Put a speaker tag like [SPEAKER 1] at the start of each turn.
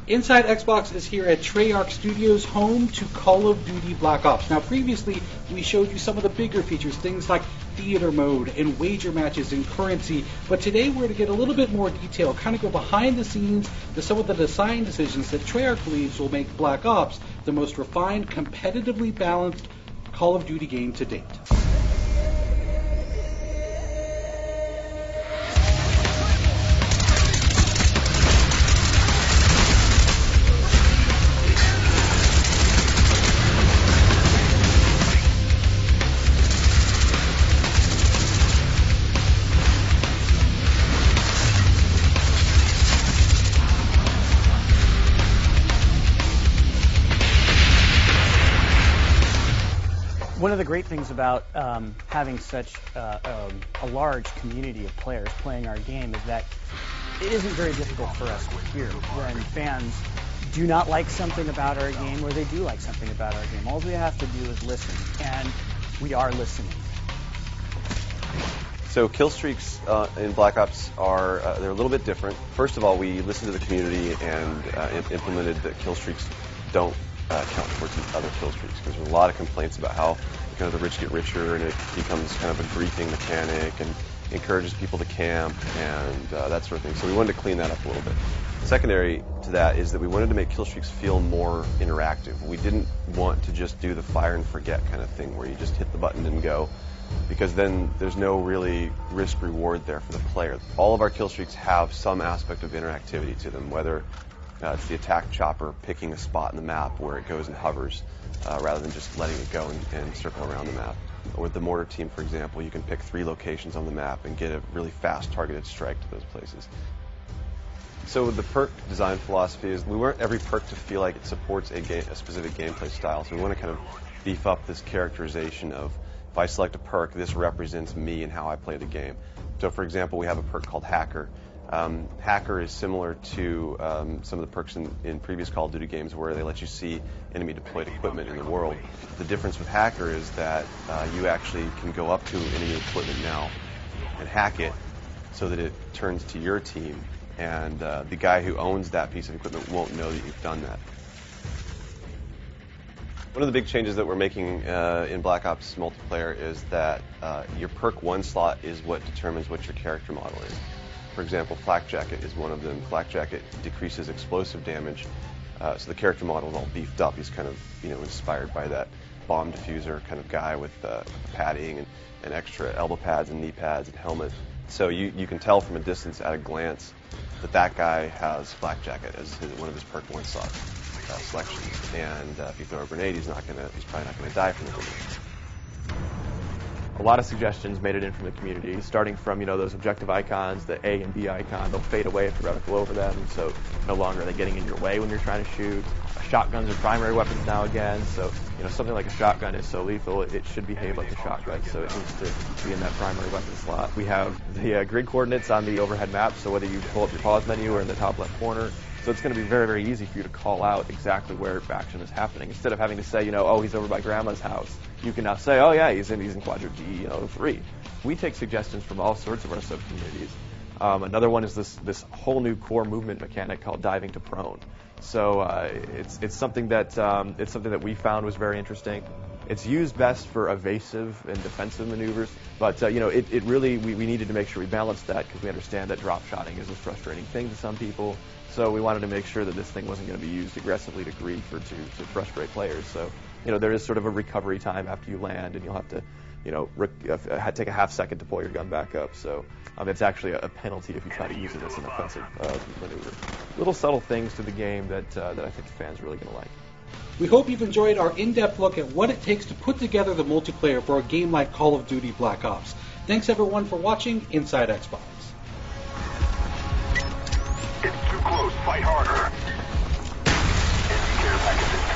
[SPEAKER 1] Inside Xbox is here at Treyarch Studios, home to Call of Duty Black Ops. Now, previously, we showed you some of the bigger features, things like theater mode and wager matches and currency, but today we're going to get a little bit more detail, kind of go behind the scenes to some of the design decisions that Treyarch believes will make Black Ops the most refined, competitively balanced Call of Duty game to date.
[SPEAKER 2] One of the great things about having such a large community of players playing our game is that it isn't very difficult for us to hear when fans do not like something about our game or they do like something about our game. All we have to do is listen, and we are listening.
[SPEAKER 3] So KillStreaks in Black Ops are they're a little bit different. First of all, we listened to the community and implemented that KillStreaks don't count towards these other kill streaks, because there's a lot of complaints about how kind of the rich get richer and it becomes kind of a griefing mechanic and encourages people to camp and that sort of thing. So we wanted to clean that up a little bit. Secondary to that is that we wanted to make kill streaks feel more interactive. We didn't want to just do the fire and forget kind of thing where you just hit the button and go, because then there's no really risk reward there for the player. All of our kill streaks have some aspect of interactivity to them, whether it's the attack chopper picking a spot in the map where it goes and hovers rather than just letting it go and circle around the map. Or with the mortar team, for example, you can pick 3 locations on the map and get a really fast targeted strike to those places. So the perk design philosophy is we want every perk to feel like it supports a specific gameplay style. So we want to kind of beef up this characterization of, if I select a perk, this represents me and how I play the game. So for example, we have a perk called Hacker. Hacker is similar to some of the perks in previous Call of Duty games where they let you see enemy deployed equipment in the world. The difference with Hacker is that you actually can go up to enemy equipment now and hack it so that it turns to your team, and the guy who owns that piece of equipment won't know that you've done that. One of the big changes that we're making in Black Ops multiplayer is that your perk 1 slot is what determines what your character model is. For example, Flak Jacket is one of them. Flak Jacket decreases explosive damage, so the character model is all beefed up. He's kind of, inspired by that bomb diffuser kind of guy with padding and extra elbow pads and knee pads and helmet. So you can tell from a distance at a glance that guy has Flak Jacket as one of his perk 1 slot selections. And if you throw a grenade, he's probably not going to die from the grenade.
[SPEAKER 4] A lot of suggestions made it in from the community, starting from those objective icons, the A and B icon. They'll fade away if you reticle over them, so no longer are they getting in your way when you're trying to shoot. Shotguns are primary weapons now again, so something like a shotgun is so lethal it should behave like a shotgun, so it needs to be in that primary weapon slot. We have the grid coordinates on the overhead map, so whether you pull up your pause menu or in the top left corner, so it's going to be very, very easy for you to call out exactly where action is happening. Instead of having to say, oh, he's over by Grandma's house, you can now say, oh yeah, he's in quadrant D, 3. We take suggestions from all sorts of our sub-communities. Another one is this whole new core movement mechanic called diving to prone. So it's something that we found was very interesting. It's used best for evasive and defensive maneuvers, but it really we needed to make sure we balanced that, because we understand that drop shotting is a frustrating thing to some people. So we wanted to make sure that this thing wasn't going to be used aggressively to grief or to frustrate players. So there is sort of a recovery time after you land, and you'll have to take a half second to pull your gun back up. So it's actually a penalty if you try to use it as an offensive maneuver. Little subtle things to the game that I think the fans are really going to like.
[SPEAKER 1] We hope you've enjoyed our in-depth look at what it takes to put together the multiplayer for a game like Call of Duty Black Ops. Thanks everyone for watching Inside Xbox.
[SPEAKER 5] It's too close. Fight harder. Care package